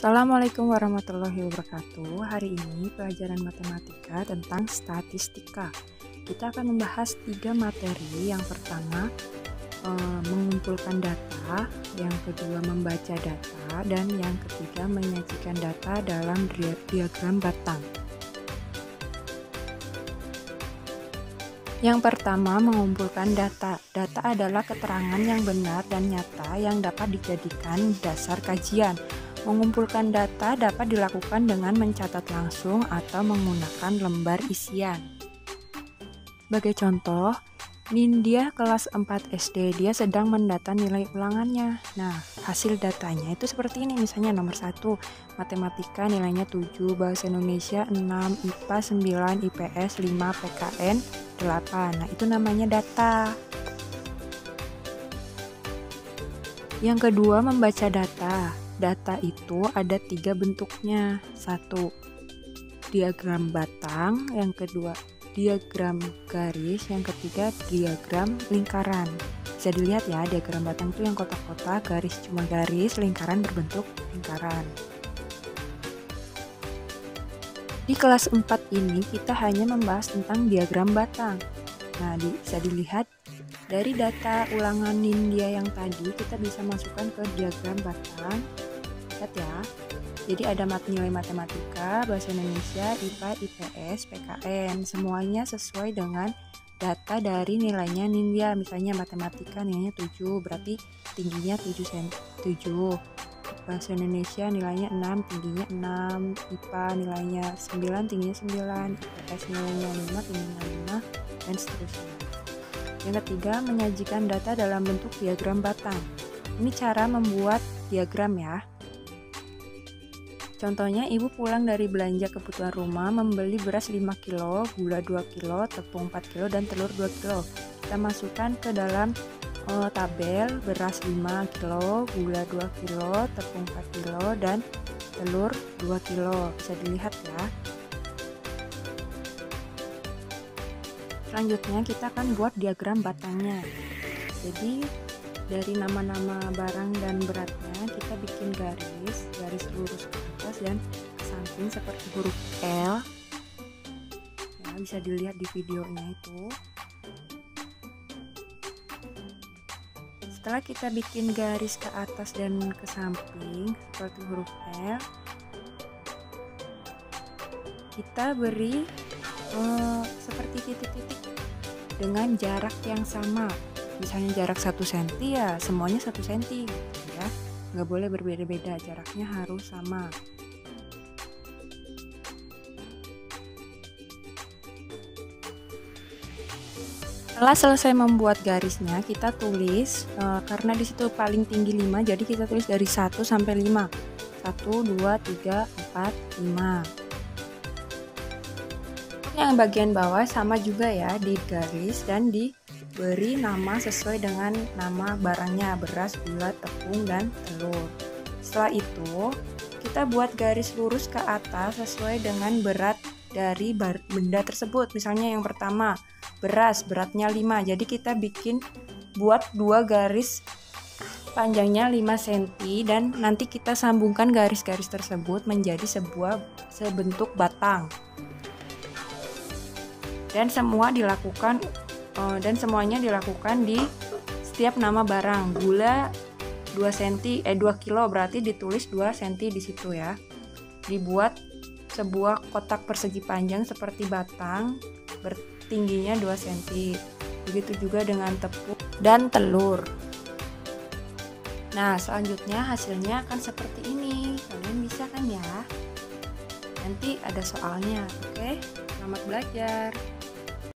Assalamualaikum warahmatullahi wabarakatuh. Hari ini pelajaran matematika tentang statistika. Kita akan membahas 3 materi. Yang pertama mengumpulkan data, yang kedua membaca data, dan yang ketiga menyajikan data dalam diagram batang. Yang pertama mengumpulkan data. Data adalah keterangan yang benar dan nyata yang dapat dijadikan dasar kajian. Mengumpulkan data dapat dilakukan dengan mencatat langsung atau menggunakan lembar isian. Sebagai contoh, Nindya kelas 4 SD, dia sedang mendata nilai ulangannya. Nah, hasil datanya itu seperti ini, misalnya nomor 1, matematika nilainya 7, bahasa Indonesia 6, IPA 9, IPS 5, PKN 8. Nah, itu namanya data. Yang kedua, membaca data. Data itu ada 3 bentuknya. 1, diagram batang. Yang kedua, diagram garis. Yang ketiga, diagram lingkaran. Bisa dilihat ya, diagram batang itu yang kotak-kotak, garis cuma garis, lingkaran berbentuk lingkaran. Di kelas 4 ini kita hanya membahas tentang diagram batang. Nah, bisa dilihat dari data ulangan Nindya yang tadi, kita bisa masukkan ke diagram batang. Lihat ya, jadi ada nilai matematika, bahasa Indonesia, IPA, IPS, PKN, semuanya sesuai dengan data dari nilainya Nindya. Misalnya matematika nilainya 7, berarti tingginya 7, bahasa Indonesia nilainya 6, tingginya 6, IPA nilainya 9, tingginya 9, IPS nilainya 5, tingginya 5, dan seterusnya. Yang ketiga, menyajikan data dalam bentuk diagram batang. Ini cara membuat diagram ya. Contohnya, ibu pulang dari belanja kebutuhan rumah, membeli beras 5 kg, gula 2 kg, tepung 4 kg, dan telur 2 kg. Kita masukkan ke dalam tabel beras 5 kg, gula 2 kg, tepung 4 kg, dan telur 2 kg. Bisa dilihat ya. Selanjutnya kita akan buat diagram batangnya. Jadi dari nama-nama barang dan beratnya kita bikin garis lurus ke atas dan ke samping seperti huruf L. Ya, bisa dilihat di videonya itu. Setelah kita bikin garis ke atas dan ke samping seperti huruf L, kita beri seperti titik-titik dengan jarak yang sama. Misalnya jarak 1 cm, ya semuanya 1 cm ya. Nggak boleh berbeda-beda, jaraknya harus sama. Setelah selesai membuat garisnya, kita tulis karena di situ paling tinggi 5, jadi kita tulis dari 1 sampai 5. 1, 2, 3, 4, 5. Yang bagian bawah sama juga ya, di garis dan diberi nama sesuai dengan nama barangnya, beras, gula, tepung, dan telur. Setelah itu, kita buat garis lurus ke atas sesuai dengan berat dari benda tersebut. Misalnya yang pertama, beras, beratnya 5. Jadi kita buat 2 garis panjangnya 5 cm dan nanti kita sambungkan garis-garis tersebut menjadi sebentuk batang. Dan semuanya dilakukan di setiap nama barang. Gula 2 kilo berarti ditulis 2 cm di situ ya. Dibuat sebuah kotak persegi panjang seperti batang, tingginya 2 cm. Begitu juga dengan tepung dan telur. Nah, selanjutnya hasilnya akan seperti ini. Kalian bisa kan ya? Nanti ada soalnya, oke? Selamat belajar.